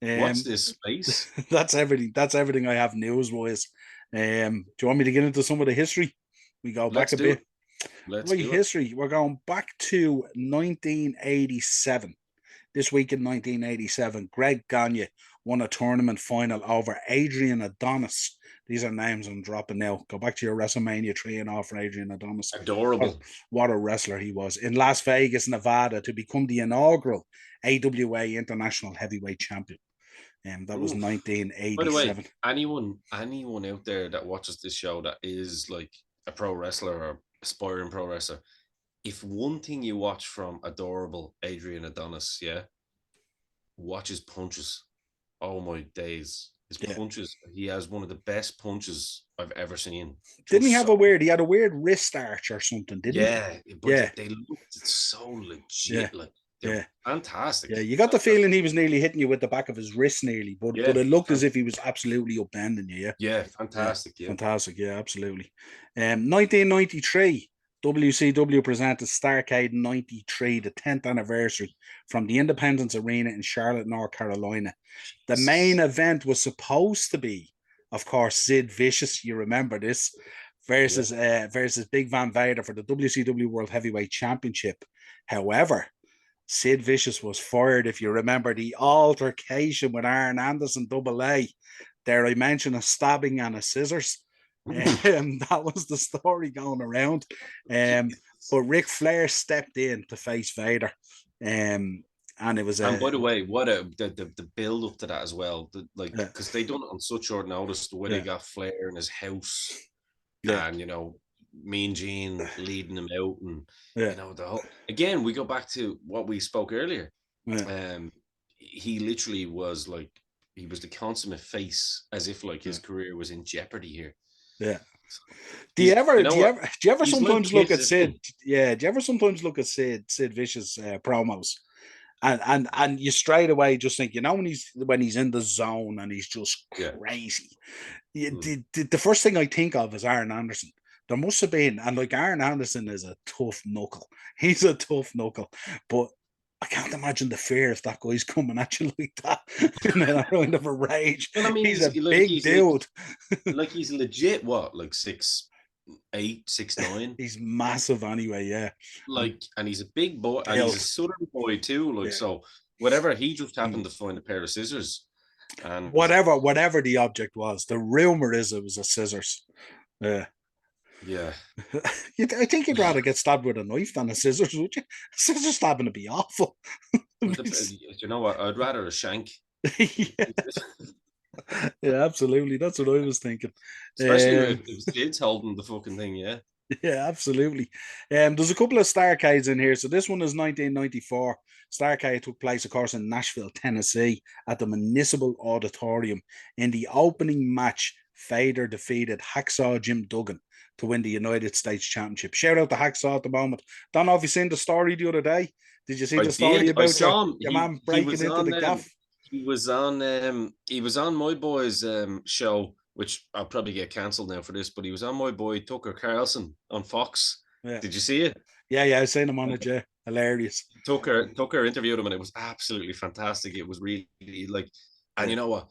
S1: What's this space?
S2: That's everything. That's everything I have news wise. Do you want me to get into some of the history? We go back a bit. History. We're going back to 1987. This week in 1987, Greg Gagne won a tournament final over Adrian Adonis. These are names I'm dropping now. Go back to your WrestleMania 3-0 for Adrian Adonis.
S1: Adorable.
S2: What a wrestler he was. In Las Vegas, Nevada, to become the inaugural AWA International Heavyweight Champion. That was
S1: Oof. By the way,
S2: 1987.
S1: anyone out there that watches this show that is like a pro wrestler or aspiring pro wrestler, if one thing you watch from adorable Adrian Adonis, yeah, watch his punches. Oh my days. His
S2: Yeah.
S1: punches, he has one of the best punches I've ever seen.
S2: Didn't he
S1: Just
S2: have
S1: so,
S2: he had a weird wrist arch or something, didn't he?
S1: yeah, but
S2: Yeah,
S1: they looked so
S2: yeah,
S1: legit. Like they're
S2: yeah.
S1: fantastic.
S2: Yeah, you got the feeling he was nearly hitting you with the back of his wrist nearly, but
S1: Yeah,
S2: it looked as if he was absolutely upending you, yeah.
S1: yeah,
S2: Yeah,
S1: fantastic. Yeah.
S2: fantastic. Yeah, absolutely. 1993, WCW presented Starrcade 93, the 10th anniversary from the Independence Arena in Charlotte, North Carolina. The main event was supposed to be, of course, Sid Vicious. You remember this
S1: Yeah.
S2: versus Big Van Vader for the WCW World Heavyweight Championship. However, Sid Vicious was fired. If you remember the altercation with Arn Anderson, Double A, there I mentioned a stabbing and a scissors. That was the story going around. But Ric Flair stepped in to face Vader. And it was
S1: And
S2: a
S1: by the way, what the build up to that as well, like
S2: yeah,
S1: because they done it on such short notice, the way they
S2: yeah,
S1: got Flair in his house,
S2: yeah,
S1: and Mean Gene leading him out, and
S2: yeah,
S1: the whole again we go back to what we spoke earlier.
S2: yeah,
S1: He literally was like he was the consummate face, as if like his
S2: yeah,
S1: career was in jeopardy here.
S2: yeah. Do you
S1: He's,
S2: ever,
S1: you know
S2: do you
S1: what?
S2: ever, do you ever
S1: He's like
S2: sometimes look
S1: kids,
S2: at
S1: isn't
S2: Sid?
S1: he?
S2: Yeah, do you ever sometimes look at Sid Vicious promos, and you straight away just think, when he's in the zone and he's just
S1: Yeah.
S2: crazy.
S1: Mm.
S2: The first thing I think of is Arn Anderson. There must have been, and like Arn Anderson is a tough knuckle. He's a tough knuckle, but I can't imagine the fear if that guy's coming at you like that in a kind of a rage.
S1: Well, I mean,
S2: He's a big dude.
S1: he's legit. What, like 6'8", 6'9"?
S2: He's massive anyway, yeah.
S1: Like, and he's a big boy, and he's a
S2: Built,
S1: southern boy too. Like,
S2: yeah.
S1: so whatever, he just
S2: Mm.
S1: happened to find a pair of scissors, and
S2: Whatever the object was, the rumor is it was a scissors. Yeah.
S1: yeah,
S2: I think you'd rather get stabbed with a knife than a scissors, would you? Scissors stabbing would be awful.
S1: well, you know what? I'd rather a shank,
S2: Yeah, yeah, absolutely. That's what I was thinking.
S1: especially if Sid's holding the fucking thing. Yeah,
S2: Yeah, absolutely. There's a couple of Starcades in here. So this one is 1994. Starcade took place, of course, in Nashville, Tennessee, at the Municipal Auditorium. In the opening match, Vader defeated Hacksaw Jim Duggan to win the United States Championship. Shout out to Hacksaw at the moment. Don't know if you seen the story the other day. Did you see
S1: I
S2: the story
S1: did. I
S2: about
S1: saw him.
S2: your man
S1: He
S2: breaking
S1: was
S2: into the
S1: on.
S2: gaff?
S1: He was on my boy's show, which I'll probably get cancelled now for this, but he was on my boy Tucker Carlson on Fox.
S2: Yeah,
S1: Did you see it?
S2: yeah, I seen him on it. Yeah, hilarious.
S1: Tucker interviewed him, and it was absolutely fantastic. It was really like, and
S2: Yeah,
S1: you know what?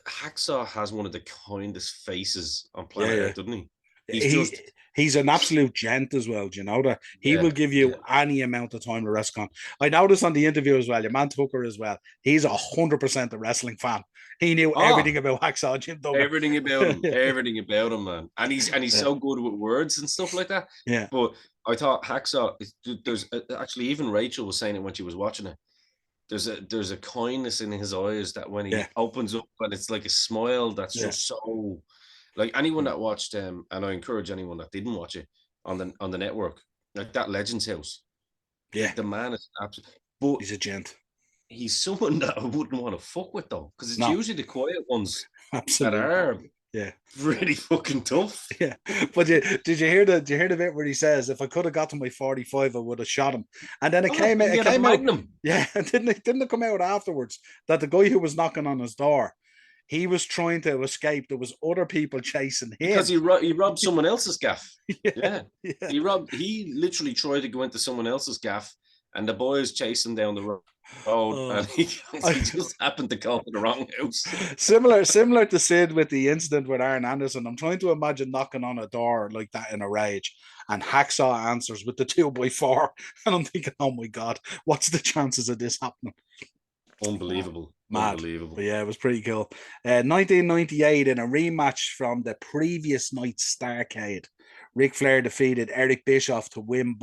S1: Hacksaw has one of the kindest faces on
S2: yeah,
S1: planet
S2: yeah.
S1: Earth, doesn't he? He's
S2: he
S1: just
S2: he's an absolute gent as well. Do you know that he
S1: yeah,
S2: will give you
S1: yeah.
S2: any amount of time to rest on? I noticed on the interview as well. Your man Tucker as well. He's 100% a wrestling fan. He knew
S1: Oh,
S2: everything about Hacksaw Jim Duggan.
S1: everything about him, man. And he's
S2: Yeah,
S1: so good with words and stuff like that.
S2: yeah,
S1: But I thought Hacksaw. There's actually even Rachel was saying it when she was watching it. There's a kindness in his eyes that when
S2: yeah,
S1: he opens up, and it's like a smile that's
S2: yeah,
S1: just so like anyone that watched and I encourage anyone that didn't watch it on the network, like that Legends House.
S2: yeah.
S1: The man is absolutely, but
S2: He's a gent.
S1: he's someone that I wouldn't want to fuck with though, because it's
S2: No,
S1: usually the quiet ones that
S2: absolutely.
S1: are
S2: Yeah,
S1: really fucking tough.
S2: yeah. But did you hear the bit where he says, "If I could have got to my 45, I would have shot him." And then it
S1: Oh,
S2: came
S1: you
S2: out. It
S1: get a
S2: came out.
S1: magnum
S2: Yeah, and didn't it come out afterwards that the guy who was knocking on his door, he was trying to escape. There was other people chasing
S1: because
S2: him.
S1: he robbed someone else's gaff.
S2: Yeah,
S1: Yeah,
S2: yeah.
S1: he literally tried to go into someone else's gaff, and the boys chased him down the road, and
S2: Oh,
S1: he just happened to go to the wrong house.
S2: similar to Sid with the incident with Aaron Anderson. I'm trying to imagine knocking on a door like that in a rage, and Hacksaw answers with the 2x4, and I'm thinking, oh my god, what's the chances of this happening?
S1: Unbelievable,
S2: Mad.
S1: unbelievable.
S2: But yeah, it was pretty cool. 1998, in a rematch from the previous night's Starcade, Ric Flair defeated Eric Bischoff to win,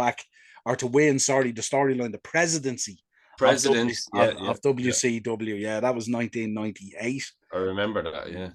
S2: sorry, the storyline, the presidency
S1: president. Yeah, yeah,
S2: of
S1: yeah.
S2: WCW. Yeah, that was 1998.
S1: I remember that. Yeah.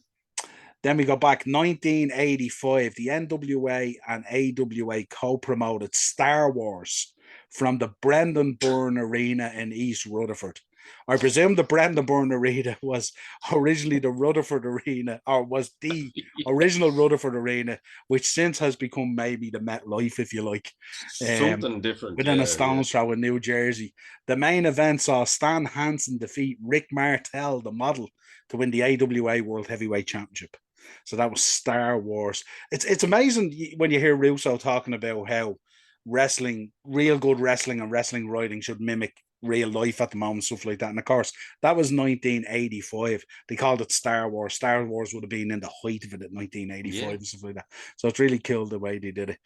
S2: Then we go back 1985. The NWA and AWA co-promoted Star Wars from the Brendan Byrne Arena in East Rutherford. I presume the Brendan Byrne Arena was originally the Rutherford Arena, or was the original Rutherford Arena, which since has become maybe the MetLife, if you like,
S1: Something different.
S2: within a
S1: Yeah, yeah.
S2: stone's throw in New Jersey. The main event saw Stan Hansen defeat Rick Martel, the model, to win the AWA World Heavyweight Championship. So that was Star Wars. It's amazing when you hear Russo talking about how wrestling, real good wrestling and wrestling writing should mimic real life at the moment, stuff like that. And of course, that was 1985. They called it Star Wars. Star Wars would have been in the height of it at 1985
S1: Yeah.
S2: and stuff like that. So it's really cool the way they did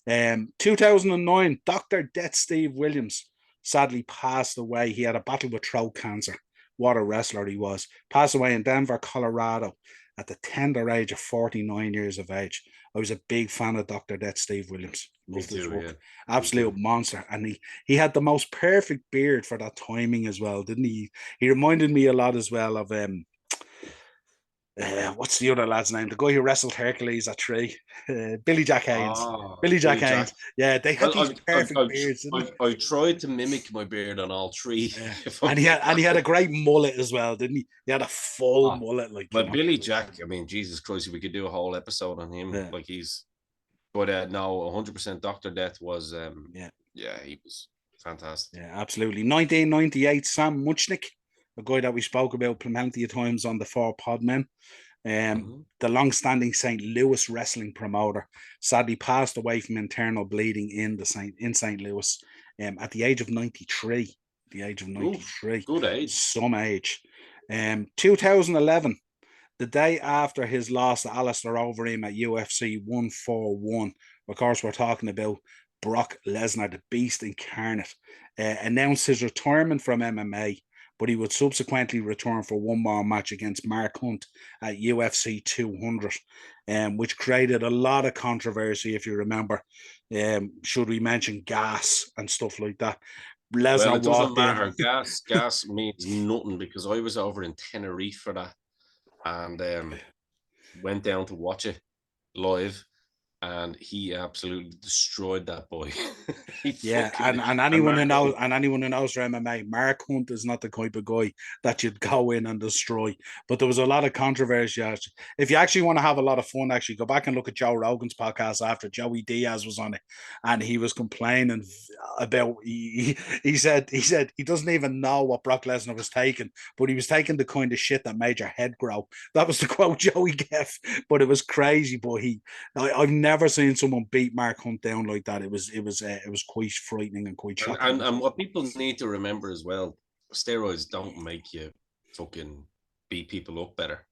S2: it. 2009, Dr. Death Steve Williams sadly passed away. He had a battle with throat cancer. What a wrestler he was. Passed away in Denver, Colorado at the tender age of 49 years of age. I was a big fan of Dr. Death Steve Williams. Loved his work. Yeah. Absolute monster. And he had the most perfect beard for that timing as well, didn't he? He reminded me a lot as well of what's the other lad's name? The guy who wrestled Hercules at 3, Billy Jack Haynes. Billy Jack Haynes. Yeah, they had these perfect beards.
S1: I tried to mimic my beard on all three,
S2: and he had a great mullet as well, didn't he? He had a full mullet, like.
S1: But Billy Jack, I mean, Jesus Christ, we could do a whole episode on him. Yeah. Like he's, but no, 100% Dr. Death was, he was fantastic.
S2: Yeah, absolutely. 1998, Sam Muchnick, a guy that we spoke about plenty of times on the 4 Podmen. The long-standing St. Louis wrestling promoter sadly passed away from internal bleeding in St. Louis at the age of 93. The age of 93.
S1: Ooh, good age.
S2: Some age. 2011, the day after his loss to Alistair Overeem at UFC 141, of course, we're talking about Brock Lesnar, the beast incarnate, announced his retirement from MMA, but he would subsequently return for one more match against Mark Hunt at UFC 200, which created a lot of controversy, if you remember. Should we mention gas and stuff like that?
S1: Lesnar it doesn't matter. Gas means nothing, because I was over in Tenerife for that and went down to watch it live. And he absolutely destroyed that boy.
S2: and anyone who knows for MMA, Mark Hunt is not the type of guy that you'd go in and destroy. But there was a lot of controversy. If you actually want to have a lot of fun, actually go back and look at Joe Rogan's podcast after Joey Diaz was on it, and he was complaining about. He said he doesn't even know what Brock Lesnar was taking, but he was taking the kind of shit that made your head grow. That was the quote Joey gave. But it was crazy. But I've never seen someone beat Mark Hunt down like that. It was quite frightening and quite shocking.
S1: And what people need to remember as well, steroids don't make you fucking beat people up better.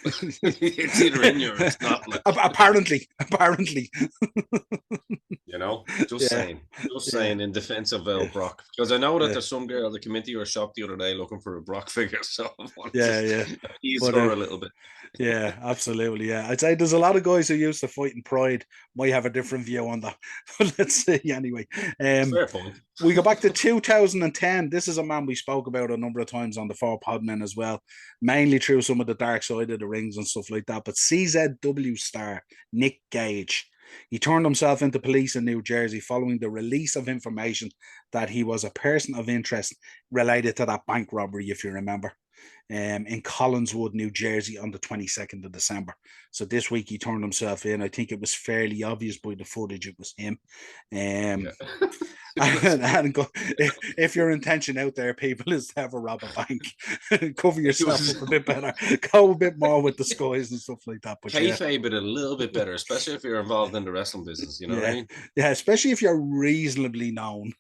S1: It's either in you or it's not. Like.
S2: Apparently.
S1: You know, just saying in defense of Brock, because I know that there's some girl that came into your shop the other day looking for a Brock figure, so ease her a little bit.
S2: Yeah, absolutely. Yeah, I'd say there's a lot of guys who used to fight in Pride might have a different view on that. But let's see anyway.
S1: Fair point.
S2: We go back to 2010. This is a man we spoke about a number of times on the 4 Podmen as well, mainly through some of the dark side of the rings and stuff like that. But CZW star Nick Gage, he turned himself into police in New Jersey following the release of information that he was a person of interest related to that bank robbery, if you remember, in Collinswood, New Jersey on the 22nd of December. So this week he turned himself in. I think it was fairly obvious by the footage it was him. And if your intention out there, people, is to ever rob a bank, cover yourself up a bit better, go a bit more with the skies and stuff like that. But
S1: kayfabe it a little bit better, especially if you're involved in the wrestling business. You know what I mean?
S2: Yeah, especially if you're reasonably known.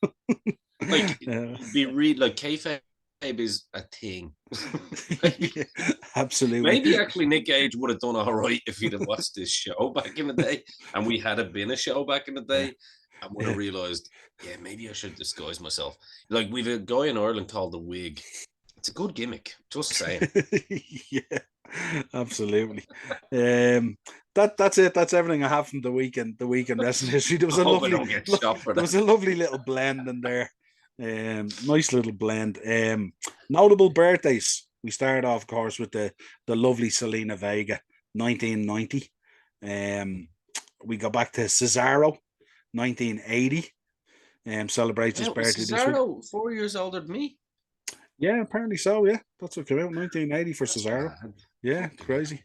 S1: Like kayfabe is a thing.
S2: Absolutely.
S1: Maybe actually Nick Gage would have done all right if he'd have watched this show back in the day, and we had been a show back in the day, and would have realized, maybe I should disguise myself. Like, we've a guy in Ireland called the Wig. It's a good gimmick, just saying.
S2: Yeah, absolutely. That's it. That's everything I have from the weekend wrestling history. There was a lovely little blend in there. Nice little blend. Notable birthdays. We started off, of course, with the lovely Selena Vega, 1990. We go back to Cesaro, 1980. Celebrates his
S1: Yeah, was
S2: birthday this week.
S1: Cesaro 4 years older than me?
S2: Yeah, apparently so. Yeah, that's what came out 1980 for
S1: That's
S2: Cesaro.
S1: mad.
S2: Yeah,
S1: Fucking hell.
S2: crazy.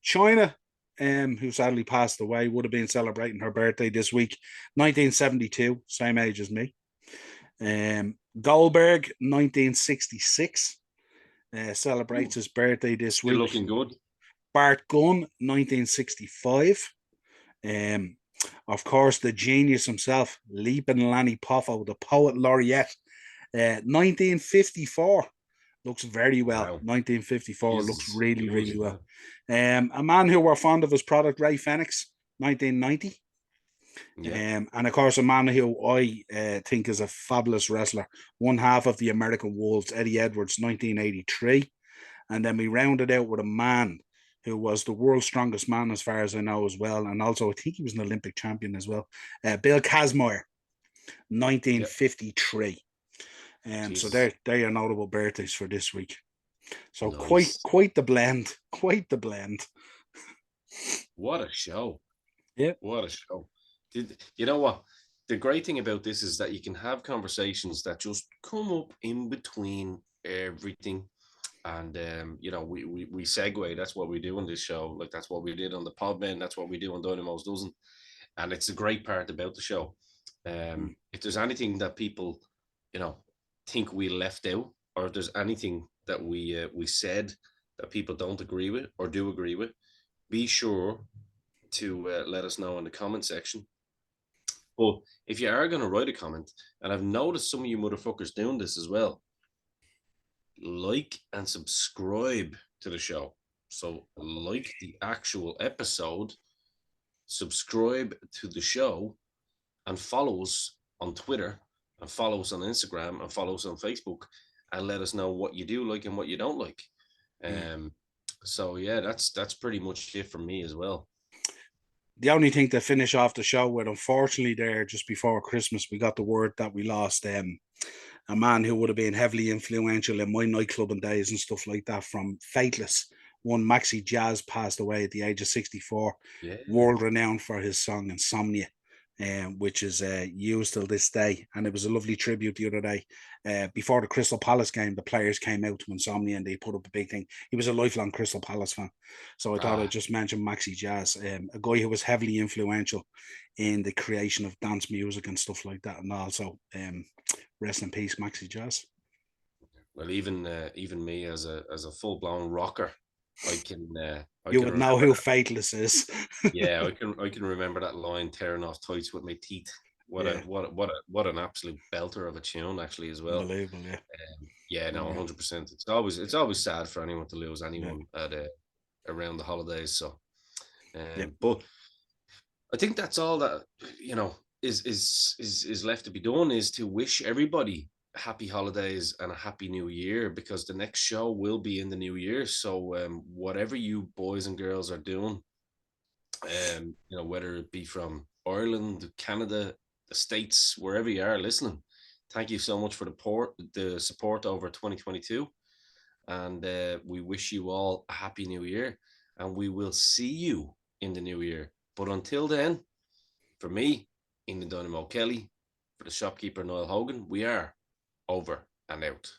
S2: China, who sadly passed away, would have been celebrating her birthday this week, 1972, same age as me. Goldberg, 1966, celebrates
S1: Ooh,
S2: his birthday this
S1: still
S2: week.
S1: looking good.
S2: Bart Gunn, 1965. Um, of course, the genius himself, Leaping Lanny Poffo, the poet laureate, 1954. Looks very well.
S1: Wow.
S2: 1954 looks
S1: Jesus.
S2: really,
S1: Good,
S2: really well.
S1: yeah.
S2: A man who were fond of his product, Ray Fenix, 1990.
S1: Yeah.
S2: And of course, a man who I think is a fabulous wrestler, one half of the American Wolves, Eddie Edwards, 1983. And then we rounded out with a man who was the world's strongest man, as far as I know, as well. And also, I think he was an Olympic champion as well. Bill Kazmaier,
S1: Yeah.
S2: 1953. So
S1: Jesus.
S2: they're your notable birthdays for this week. So
S1: Nice.
S2: quite the blend, quite the blend.
S1: What a show.
S2: Yeah,
S1: What a show. You know what? The great thing about this is that you can have conversations that just come up in between everything. And we segue. That's what we do on this show. Like that's what we did on the Podman. That's what we do on Dynamo's Dozen. And it's a great part about the show. If there's anything that people, you know, think we left out, or if there's anything that we said that people don't agree with or do agree with, be sure to let us know in the comment section. But if you are going to write a comment, and I've noticed some of you motherfuckers doing this as well, like and subscribe to the show. So, like the actual episode, subscribe to the show, and follow us on Twitter, and follow us on Instagram, and follow us on Facebook, and let us know what you do like and what you don't like.
S2: yeah.
S1: Um, so yeah, that's pretty much it for me as well.
S2: The only thing to finish off the show with, unfortunately, there just before Christmas, we got the word that we lost a man who would have been heavily influential in my nightclubbing days and stuff like that from Fateless. One Maxi Jazz passed away at the age of 64,
S1: Yeah,
S2: world renowned for his song Insomnia, which is used till this day. And it was a lovely tribute the other day. Before the Crystal Palace game, the players came out to Insomnia and they put up a big thing. He was a lifelong Crystal Palace fan. So I thought I'd just mention Maxi Jazz, a guy who was heavily influential in the creation of dance music and stuff like that. And also, rest in peace, Maxi Jazz.
S1: well, even me as a full blown rocker, I can I
S2: You
S1: can
S2: would know
S1: remember
S2: who
S1: that.
S2: Fateless is.
S1: Yeah, I can remember that line, tearing off tights with my teeth. What a
S2: Yeah,
S1: what an absolute belter of a tune actually as well.
S2: unbelievable. Yeah,
S1: Yeah, no,
S2: unreal.
S1: 100%. It's always sad for anyone to lose
S2: Yeah,
S1: anyone at around the holidays. So,
S2: yeah,
S1: but I think that's all that is left to be done, is to wish everybody happy holidays and a happy new year, because the next show will be in the new year. So whatever you boys and girls are doing, whether it be from Ireland, Canada, the States, wherever you are listening, thank you so much for the support over 2022. And we wish you all a happy new year, and we will see you in the new year. But until then, for me, in the Dynamo Kelly, for the shopkeeper Niall Hogan, we are over and out.